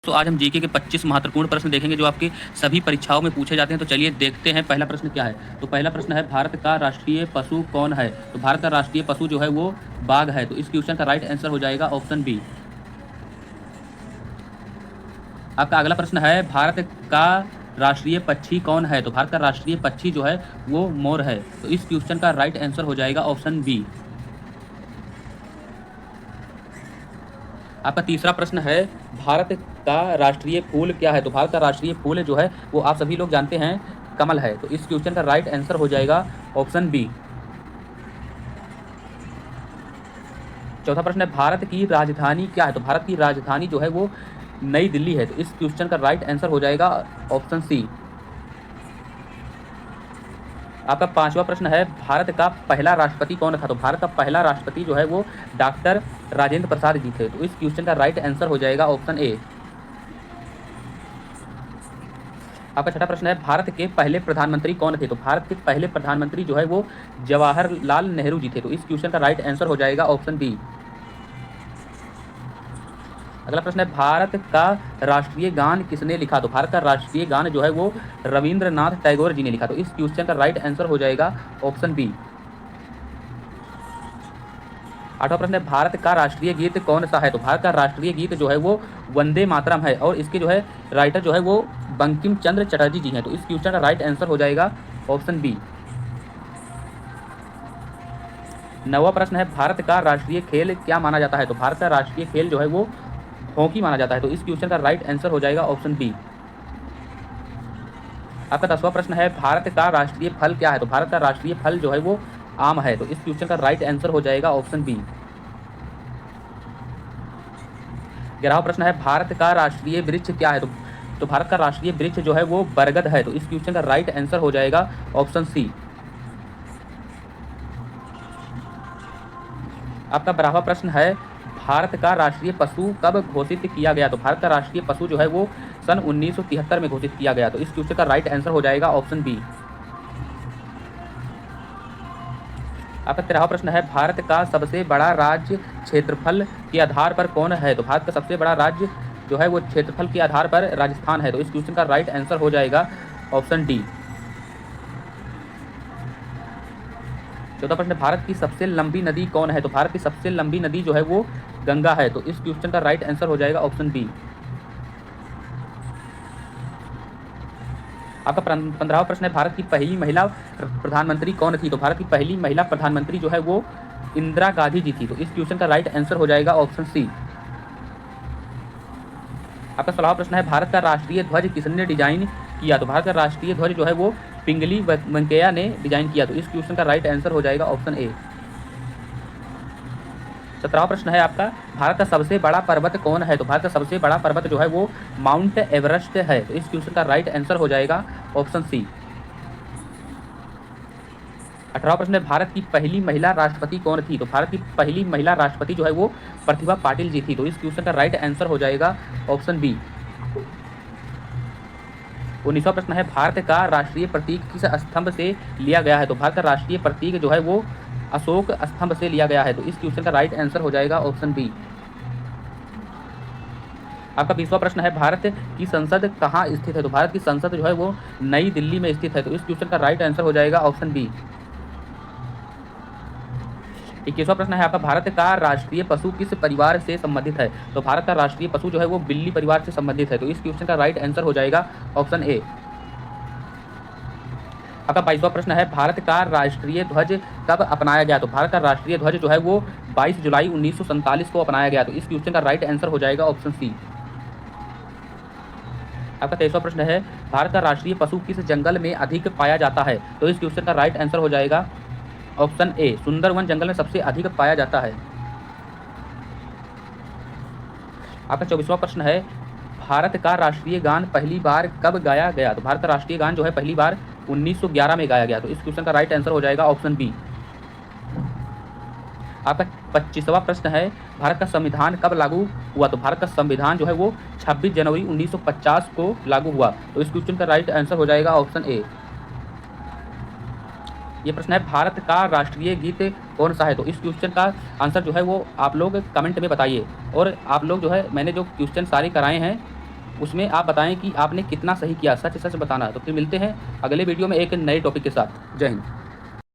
तो आज हम जीके के 25 महत्वपूर्ण प्रश्न देखेंगे जो आपकी सभी परीक्षाओं में पूछे जाते हैं। तो चलिए देखते हैं पहला प्रश्न क्या है। तो पहला प्रश्न है, भारत का राष्ट्रीय पशु कौन है? तो भारत का राष्ट्रीय पशु जो है वो बाघ है। तो इस क्वेश्चन का राइट आंसर हो जाएगा ऑप्शन बी। आपका अगला प्रश्न है, भारत का राष्ट्रीय पक्षी कौन है? तो भारत का राष्ट्रीय पक्षी जो है वो मोर है। तो इस क्वेश्चन का राइट आंसर हो जाएगा ऑप्शन बी। आपका तीसरा प्रश्न है, भारत का राष्ट्रीय फूल क्या है? तो भारत का राष्ट्रीय फूल जो है वो आप सभी लोग जानते हैं, कमल है। तो इस क्वेश्चन का राइट आंसर हो जाएगा ऑप्शन बी। चौथा प्रश्न है, भारत की राजधानी क्या है? तो भारत की राजधानी जो है वो नई दिल्ली है। तो इस क्वेश्चन का राइट आंसर हो जाएगा ऑप्शन सी। आपका पांचवा प्रश्न है, भारत का पहला राष्ट्रपति कौन था? तो भारत का पहला राष्ट्रपति जो है वो डॉक्टर राजेंद्र प्रसाद जी थे। तो इस क्वेश्चन का राइट आंसर हो जाएगा ऑप्शन ए। आपका छठा प्रश्न है, भारत के पहले प्रधानमंत्री कौन थे? तो भारत के पहले प्रधानमंत्री जो है वो जवाहरलाल नेहरू जी थे। तो इस क्वेश्चन का राइट आंसर हो जाएगा ऑप्शन बी। अगला प्रश्न है, भारत का राष्ट्रीय गान किसने लिखा? तो भारत का राष्ट्रीय गान जो है वो रविंद्रनाथ टैगोर जी ने लिखा। तो इस क्वेश्चन का राइट आंसर हो जाएगा ऑप्शन बी। आठवां प्रश्न है, भारत का राष्ट्रीय गीत कौन सा है? तो भारत का राष्ट्रीय गीत जो है वो वंदे मातरम है और इसके जो है राइटर जो है वो बंकिम चंद्र चटर्जी जी हैं। तो इस क्वेश्चन का राइट आंसर हो जाएगा ऑप्शन बी। नौवां प्रश्न है, भारत का राष्ट्रीय खेल क्या माना जाता है? तो भारत का राष्ट्रीय खेल जो है वो हॉकी माना जाता है। तो इस क्वेश्चन का राइट आंसर हो जाएगा ऑप्शन बी। आपका 10वां प्रश्न है, भारत का राष्ट्रीय फल क्या है? तो भारत का राष्ट्रीय फल जो है वो आम है। तो इस क्वेश्चन का राइट आंसर हो जाएगा ऑप्शन बी। 11वां प्रश्न है, भारत का राष्ट्रीय वृक्ष क्या है? तो भारत का राष्ट्रीय वृक्ष जो है वो बरगद है। तो इस क्वेश्चन का राइट आंसर हो जाएगा ऑप्शन सी। आपका 12वां प्रश्न है, भारत का राष्ट्रीय पशु कब घोषित किया गया? तो भारत का राष्ट्रीय पशु जो है वो सन 1973 में घोषित किया गया। तो इस क्वेश्चन का राइट आंसर हो जाएगा ऑप्शन बी। आपका 13वां प्रश्न है, भारत का सबसे बड़ा राज्य क्षेत्रफल के आधार पर कौन है? तो भारत का सबसे बड़ा राज्य जो है वो क्षेत्रफल के आधार पर राजस्थान है। तो इस क्वेश्चन का राइट आंसर हो जाएगा ऑप्शन डी। 14वां प्रश्न, भारत की सबसे लंबी नदी कौन है? तो भारत की सबसे लंबी नदी जो है वो गंगा है। तो इस क्वेश्चन का राइट आंसर हो जाएगा ऑप्शन बी। आपका 15वां प्रश्न है, भारत की पहली महिला प्रधानमंत्री कौन थी? तो भारत की पहली महिला प्रधानमंत्री जो है वो इंदिरा गांधी जी थी। तो इस क्वेश्चन का राइट आंसर हो जाएगा ऑप्शन सी। आपका 16वां प्रश्न है, भारत का राष्ट्रीय ध्वज किसने डिजाइन किया? तो भारत का राष्ट्रीय ध्वज जो है वो पिंगली वेंकैया ने डिजाइन किया। तो इस क्वेश्चन का राइट आंसर हो जाएगा ऑप्शन ए। 17वां प्रश्न है आपका, भारत का सबसे बड़ा पर्वत कौन है? तो भारत का सबसे बड़ा पर्वत जो है वो माउंट एवरेस्ट है। तो इस क्वेश्चन का राइट आंसर हो जाएगा ऑप्शन सी। 18वां प्रश्न है, भारत की पहली महिला राष्ट्रपति कौन थी? तो भारत की पहली महिला राष्ट्रपति जो है वो प्रतिभा पाटिल जी थी। तो इस क्वेश्चन का राइट आंसर हो जाएगा ऑप्शन बी। 19वां प्रश्न है, भारत का राष्ट्रीय प्रतीक किस स्तंभ से लिया गया है? तो भारत का राष्ट्रीय प्रतीक जो है वो अशोक स्तंभ से लिया गया है। तो इस क्वेश्चन का राइट आंसर हो जाएगा ऑप्शन बी। आपका 20वां प्रश्न है, भारत की संसद कहाँ स्थित है? तो भारत की संसद जो है वो नई दिल्ली में स्थित है। तो इस क्वेश्चन का राइट आंसर हो जाएगा ऑप्शन बी। 21वां प्रश्न है आपका, भारत का राष्ट्रीय पशु किस परिवार से संबंधित है? तो भारत का राष्ट्रीय पशु जो है वो बिल्ली परिवार से संबंधित है। तो इस क्वेश्चन का राइट आंसर हो जाएगा ऑप्शन ए। आपका 22वां प्रश्न है, भारत का राष्ट्रीय ध्वज कब अपनाया गया? तो भारत का राष्ट्रीय ध्वज जो है वो 22 जुलाई 1947 को अपनाया गया। तो इस क्वेश्चन का राइट आंसर हो जाएगा ऑप्शन सी। आपका 23वां प्रश्न है, भारत का राष्ट्रीय पशु किस जंगल में अधिक पाया जाता है? तो इस क्वेश्चन का राइट आंसर हो जाएगा ऑप्शन ए, सुंदरवन जंगल में सबसे अधिक पाया जाता है। आपका 24वां प्रश्न है, भारत का राष्ट्रीय गान पहली बार कब गाया गया? तो भारत का राष्ट्रीय गान जो है पहली बार 1911 में गाया गया। तो इस क्वेश्चन का राइट आंसर हो जाएगा ऑप्शन बी। आपका 25वां प्रश्न है, भारत का संविधान कब लागू हुआ? तो भारत का संविधान जो है वो 26 जनवरी 1950 को लागू हुआ। तो इस क्वेश्चन का राइट आंसर हो जाएगा ऑप्शन ए। ये प्रश्न है, भारत का राष्ट्रीय गीत कौन सा है? तो इस क्वेश्चन का आंसर जो है वो आप लोग कमेंट में बताइए। और आप लोग जो है मैंने जो क्वेश्चन सारे कराए हैं उसमें आप बताएं कि आपने कितना सही किया, सच सच बताना है। तो फिर मिलते हैं अगले वीडियो में एक नए टॉपिक के साथ। जय हिंद।